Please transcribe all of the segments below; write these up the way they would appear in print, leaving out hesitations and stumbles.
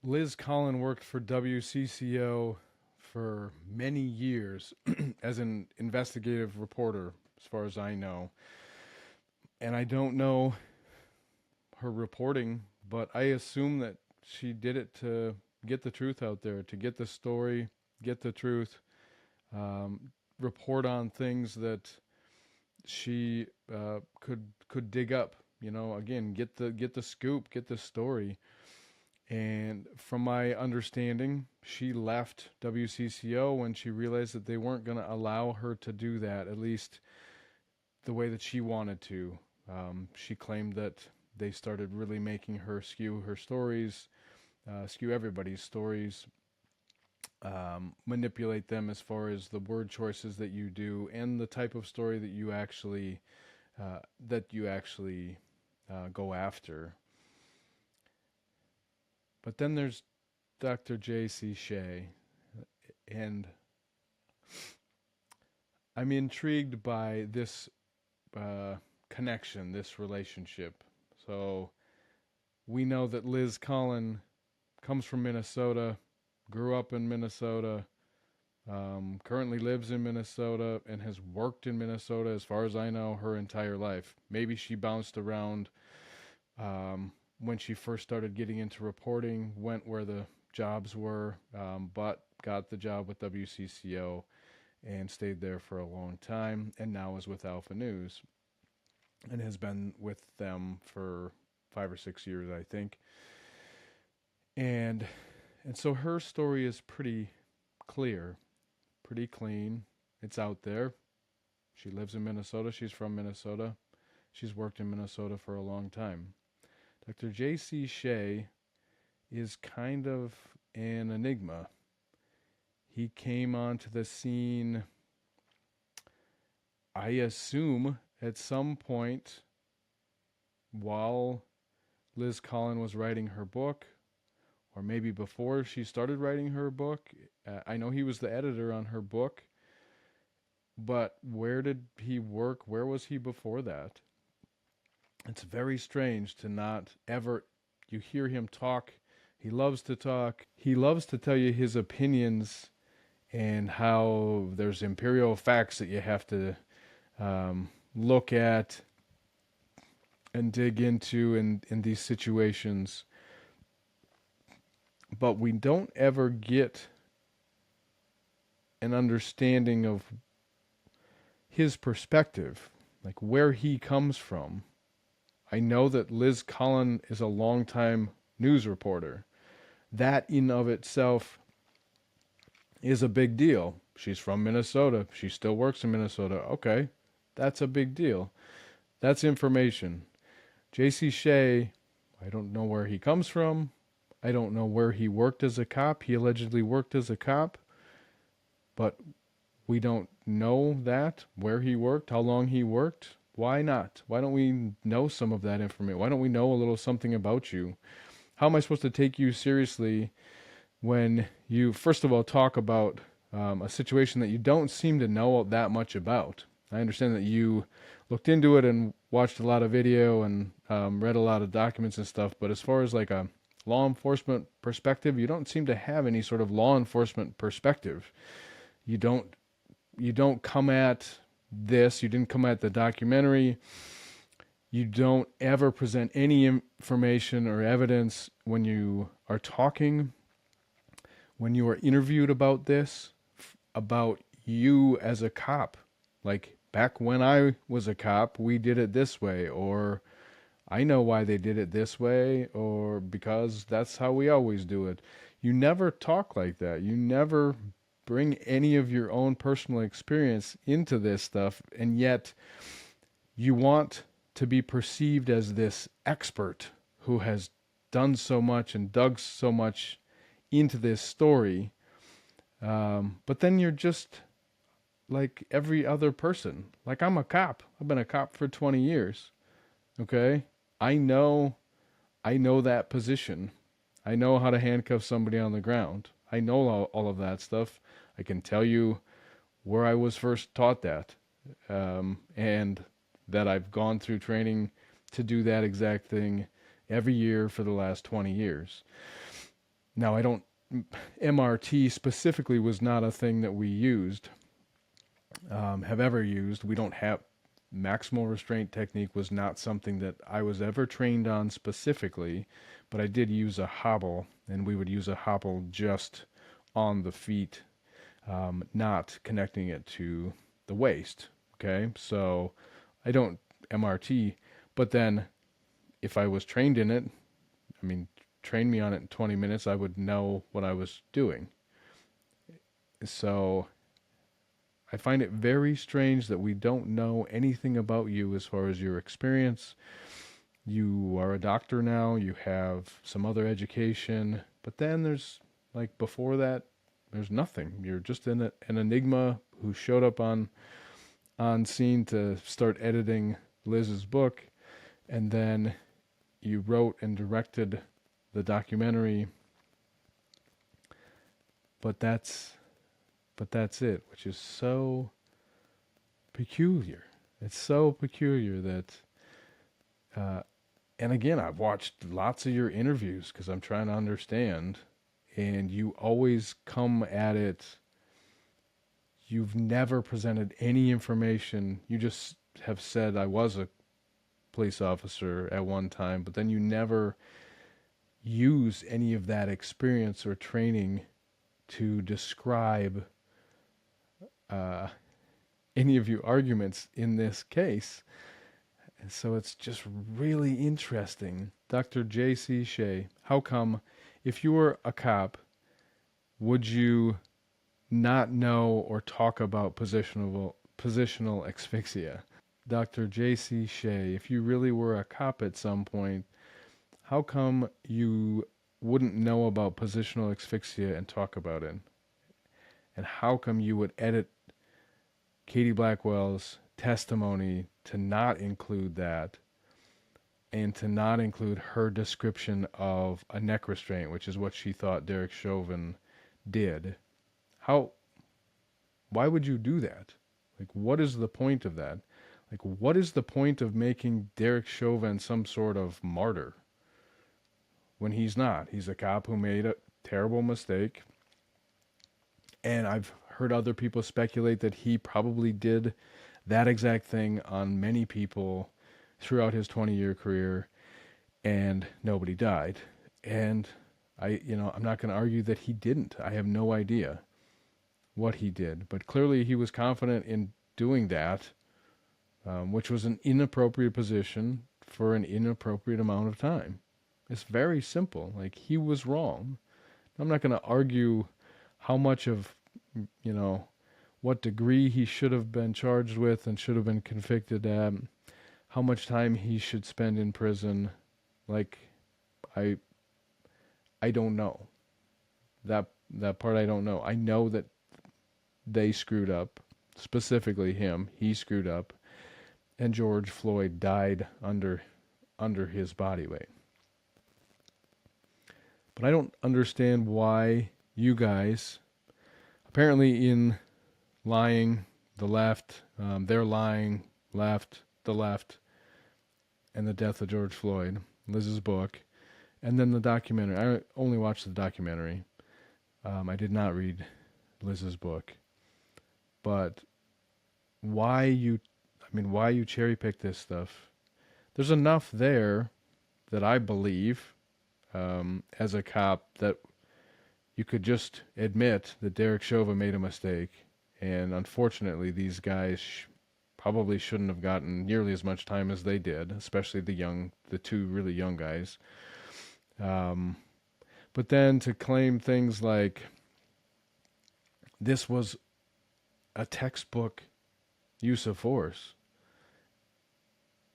Liz Collin worked for WCCO for many years as an investigative reporter, as far as I know. And I don't know her reporting, but I assume that she did it to get the truth out there, to get the story, get the truth, report on things that she could dig up. You know, again, get the scoop, get the story. And from my understanding, she left WCCO when she realized that they weren't going to allow her to do that, at least the way that she wanted to. She claimed that they started really making her skew her stories, skew everybody's stories, manipulate them as far as the word choices that you do and the type of story that you actually go after. But then there's Dr. J.C. Shea, and I'm intrigued by this connection, this relationship. So we know that Liz Collin comes from Minnesota, grew up in Minnesota, currently lives in Minnesota, and has worked in Minnesota, as far as I know, her entire life. Maybe she bounced around when she first started getting into reporting, went where the jobs were, but got the job with WCCO and stayed there for a long time, and now is with Alpha News and has been with them for 5 or 6 years, I think. And so her story is pretty clear, pretty clean. It's out there. She lives in Minnesota. She's from Minnesota. She's worked in Minnesota for a long time. Dr. J.C. Shea is kind of an enigma. He came onto the scene, I assume, at some point while Liz Collin was writing her book, or maybe before she started writing her book. I know he was the editor on her book, but where did he work? Where was he before that? It's very strange to not ever, you hear him talk. He loves to talk. He loves to tell you his opinions and how there's imperial facts that you have to look at and dig into in these situations. But we don't ever get an understanding of his perspective, like where he comes from. I know that Liz Collin is a longtime news reporter. That in of itself is a big deal. She's from Minnesota. She still works in Minnesota. Okay, that's a big deal. That's information. J.C. Shea, I don't know where he comes from. I don't know where he worked as a cop. He allegedly worked as a cop, but we don't know that, where he worked, how long he worked. Why not? Why don't we know some of that information? Why don't we know a little something about you? How am I supposed to take you seriously when you, first of all, talk about a situation that you don't seem to know that much about? I understand that you looked into it and watched a lot of video and read a lot of documents and stuff, but as far as like a law enforcement perspective, you don't seem to have any sort of law enforcement perspective. You don't come at this, you didn't come at the documentary, you don't ever present any information or evidence when you are talking, when you are interviewed about this, about you as a cop. Like, back when I was a cop, we did it this way, or I know why they did it this way, or because that's how we always do it. You never talk like that. You never bring any of your own personal experience into this stuff, and yet you want to be perceived as this expert who has done so much and dug so much into this story. But then you're just like every other person. Like, I'm a cop. I've been a cop for 20 years. Okay? I know that position. I know how to handcuff somebody on the ground. I know all of that stuff. I can tell you where I was first taught that, and that I've gone through training to do that exact thing every year for the last 20 years. Now, I don't, MRT specifically was not a thing that we used, have ever used. We don't have, maximal restraint technique was not something that I was ever trained on specifically, but I did use a hobble, and we would use a hobble just on the feet, not connecting it to the waist. Okay, so I don't MRT, but then if I was trained in it, I mean, train me on it in 20 minutes, I would know what I was doing. So I find it very strange that we don't know anything about you as far as your experience. You are a doctor now, you have some other education, but then there's, like, before that, there's nothing. You're just an enigma who showed up on scene to start editing Liz's book, and then you wrote and directed the documentary, but that's it, which is so peculiar. It's so peculiar that, and again, I've watched lots of your interviews because I'm trying to understand, and you always come at it. You've never presented any information. You just have said, I was a police officer at one time, but then you never use any of that experience or training to describe any of your arguments in this case. And so it's just really interesting. Dr. J.C. Shea, how come, if you were a cop, would you not know or talk about positional asphyxia? Dr. J.C. Shea, if you really were a cop at some point, how come you wouldn't know about positional asphyxia and talk about it? And how come you would edit Katie Blackwell's testimony to not include that, and to not include her description of a neck restraint, which is what she thought Derek Chauvin did? Why would you do that? Like, what is the point of that? Like, what is the point of making Derek Chauvin some sort of martyr when he's not? He's a cop who made a terrible mistake. And I've heard other people speculate that he probably did that exact thing on many people throughout his 20-year career, and nobody died. And I'm not going to argue that he didn't. I have no idea what he did, but clearly he was confident in doing that, which was an inappropriate position for an inappropriate amount of time. It's very simple. Like, he was wrong. I'm not going to argue how much of, what degree he should have been charged with and should have been convicted at, how much time he should spend in prison. Like, I don't know. That part I don't know. I know that they screwed up, specifically him. He screwed up, and George Floyd died under his body weight. But I don't understand why you guys, apparently in lying, the left, they're lying, left, the left, and the death of George Floyd, Liz's book, and then the documentary. I only watched the documentary. I did not read Liz's book. But why you cherry pick this stuff? There's enough there that I believe, as a cop, that you could just admit that Derek Chauvin made a mistake, and unfortunately these guys probably shouldn't have gotten nearly as much time as they did, especially the two really young guys. But then to claim things like this was a textbook use of force,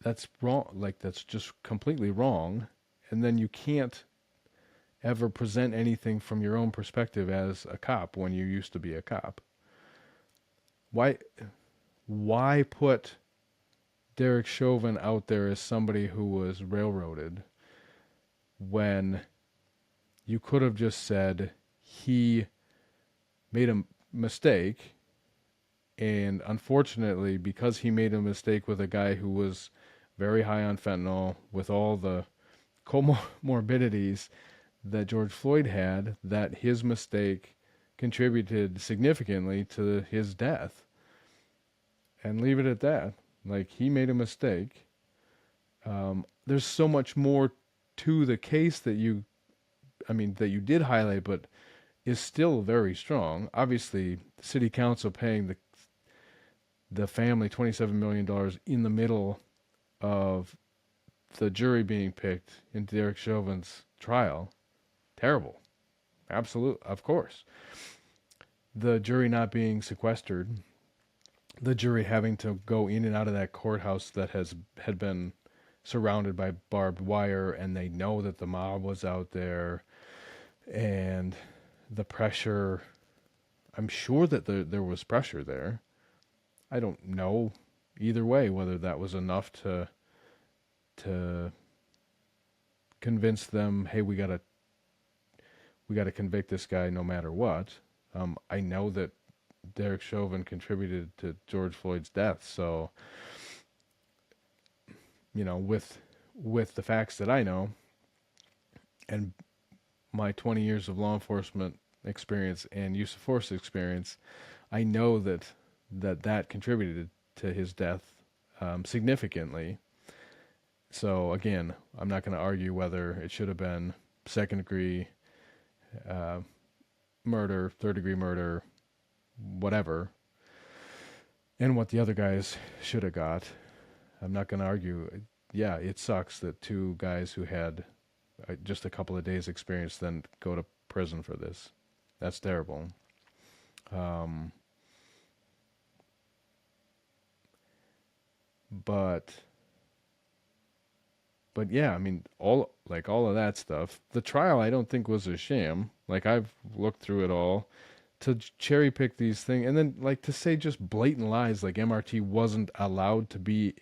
that's wrong. Like, that's just completely wrong. And then you can't ever present anything from your own perspective as a cop when you used to be a cop. Why put Derek Chauvin out there as somebody who was railroaded when you could have just said he made a mistake, and unfortunately, because he made a mistake with a guy who was very high on fentanyl with all the comorbidities, that George Floyd had, that his mistake contributed significantly to his death, and leave it at that. Like, he made a mistake. There's so much more to the case that that you did highlight, but is still very strong. Obviously, the city council paying the family $27 million in the middle of the jury being picked in Derek Chauvin's trial, terrible. Absolute, of course. The jury not being sequestered, the jury having to go in and out of that courthouse that had been surrounded by barbed wire, and they know that the mob was out there, and the pressure. I'm sure that there was pressure there. I don't know either way whether that was enough to convince them, hey, we gotta convict this guy no matter what. I know that Derek Chauvin contributed to George Floyd's death, so with the facts that I know and my 20 years of law enforcement experience and use of force experience, I know that contributed to his death significantly. So again, I'm not going to argue whether it should have been second degree murder, third degree murder, whatever, and what the other guys should have got. I'm not going to argue. Yeah, it sucks that two guys who had just a couple of days experience then go to prison for this. That's terrible. But yeah, I mean, all of that stuff. The trial, I don't think was a sham. Like, I've looked through it all. To cherry pick these things, and then to say just blatant lies, like MRT wasn't allowed to be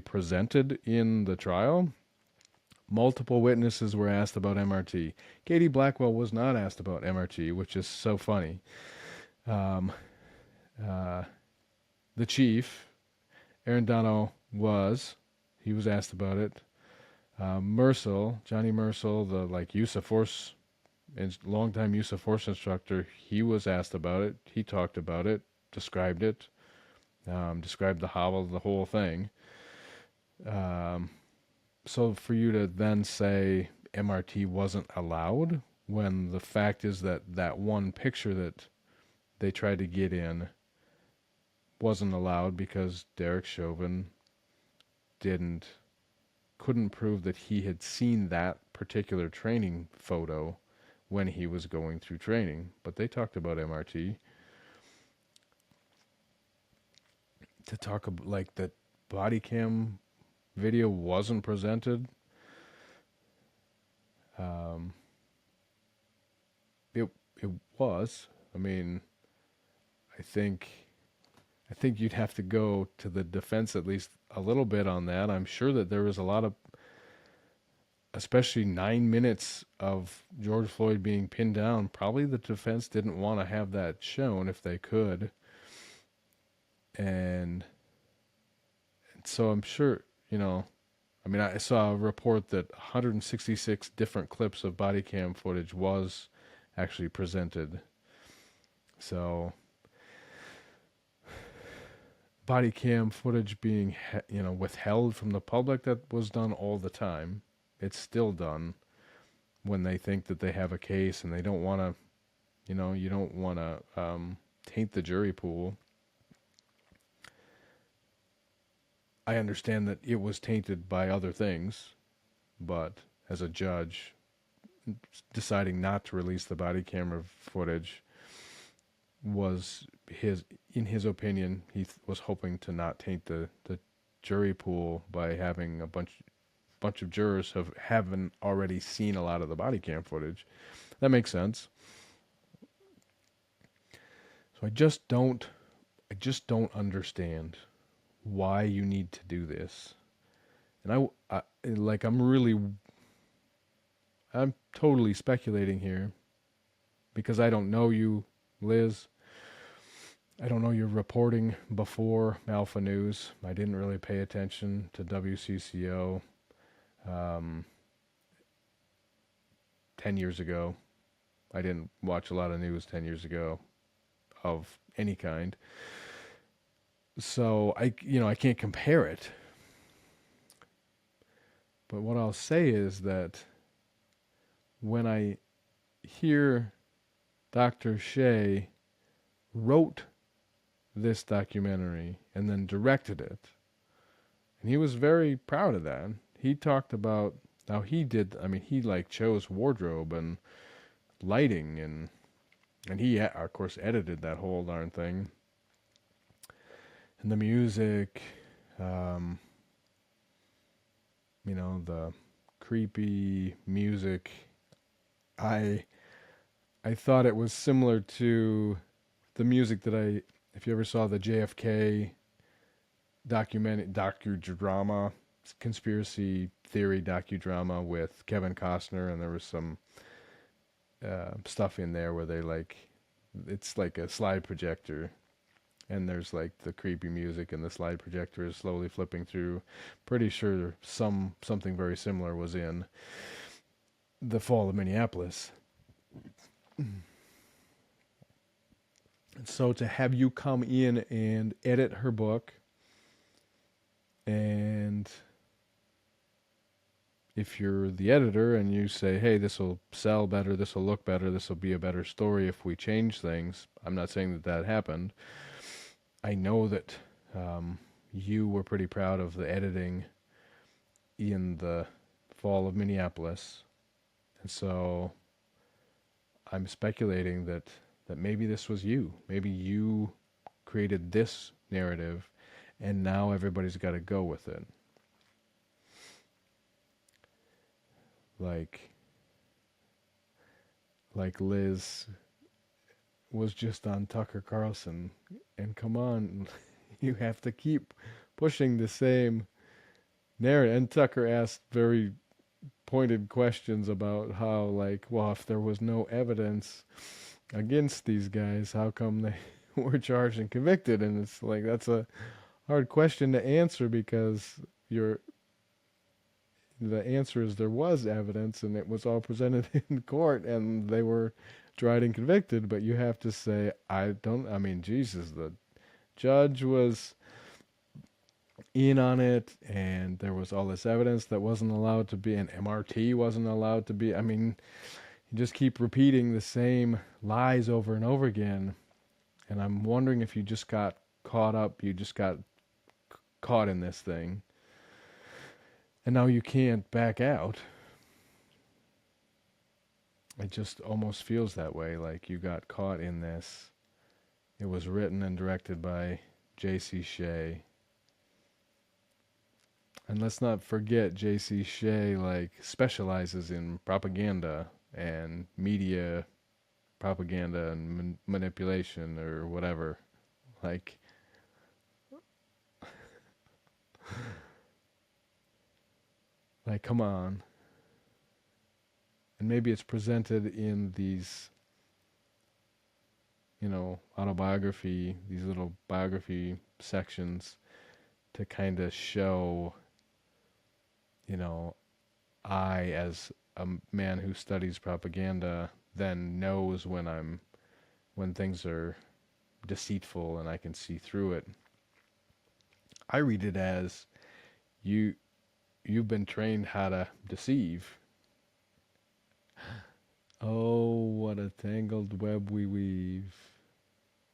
presented in the trial. Multiple witnesses were asked about MRT. Katie Blackwell was not asked about MRT, which is so funny. The chief, Aaron Dono, he was asked about it. Johnny Mercil, the use of force and longtime use of force instructor, he was asked about it. He talked about it, described it, described the hobble, the whole thing. So for you to then say MRT wasn't allowed, when the fact is that one picture that they tried to get in wasn't allowed because Derek Chauvin couldn't prove that he had seen that particular training photo when he was going through training. But they talked about MRT. To talk about that body cam video wasn't presented. It was. I mean, I think you'd have to go to the defense at least a little bit on that. I'm sure that there was a lot of, especially 9 minutes of George Floyd being pinned down. Probably the defense didn't want to have that shown if they could. And so I'm sure, I saw a report that 166 different clips of body cam footage was actually presented. So body cam footage being, withheld from the public, that was done all the time. It's still done when they think that they have a case and they don't want to, you don't want to taint the jury pool. I understand that it was tainted by other things, but as a judge, deciding not to release the body camera footage was in his opinion, he was hoping to not taint the jury pool by having a bunch of jurors haven't already seen a lot of the body cam footage. That makes sense. So I just don't understand why you need to do this. And I'm totally speculating here because I don't know you, Liz. I don't know your reporting before Alpha News. I didn't really pay attention to WCCO. 10 years ago. I didn't watch a lot of news 10 years ago of any kind. So I can't compare it. But what I'll say is that when I hear Dr. Shea wrote this documentary and then directed it, and he was very proud of that. He talked about how he did, he like chose wardrobe and lighting and he of course edited that whole darn thing. And the music, the creepy music. I thought it was similar to the music that if you ever saw the JFK docudrama, conspiracy theory docudrama with Kevin Costner, and there was some stuff in there where it's like a slide projector, and there's like the creepy music, and the slide projector is slowly flipping through. Pretty sure something very similar was in the fall of Minneapolis. So to have you come in and edit her book, and if you're the editor and you say, hey, this will sell better, this will look better, this will be a better story if we change things. I'm not saying that happened. I know that you were pretty proud of the editing in the fall of Minneapolis. And so I'm speculating that maybe this was you. Maybe you created this narrative, and now everybody's got to go with it. Like Liz was just on Tucker Carlson, and come on, you have to keep pushing the same narrative. And Tucker asked very pointed questions about how, if there was no evidence against these guys, how come they were charged and convicted? And it's like, that's a hard question to answer, because the answer is there was evidence and it was all presented in court and they were tried and convicted. But you have to say, Jesus, the judge was in on it, and there was all this evidence that wasn't allowed to be, and MRT wasn't allowed to be. You just keep repeating the same lies over and over again. And I'm wondering if you just got caught up, you just got caught in this thing, and now you can't back out. It just almost feels that way, like you got caught in this. It was written and directed by J.C. Shea. And let's not forget, J.C. Shea specializes in propaganda and media propaganda and manipulation or whatever. Come on. And maybe it's presented in these, autobiography, these little biography sections to kind of show, I, as a man who studies propaganda, then knows when things are deceitful and I can see through it. I read it as you've been trained how to deceive. Oh, what a tangled web we weave.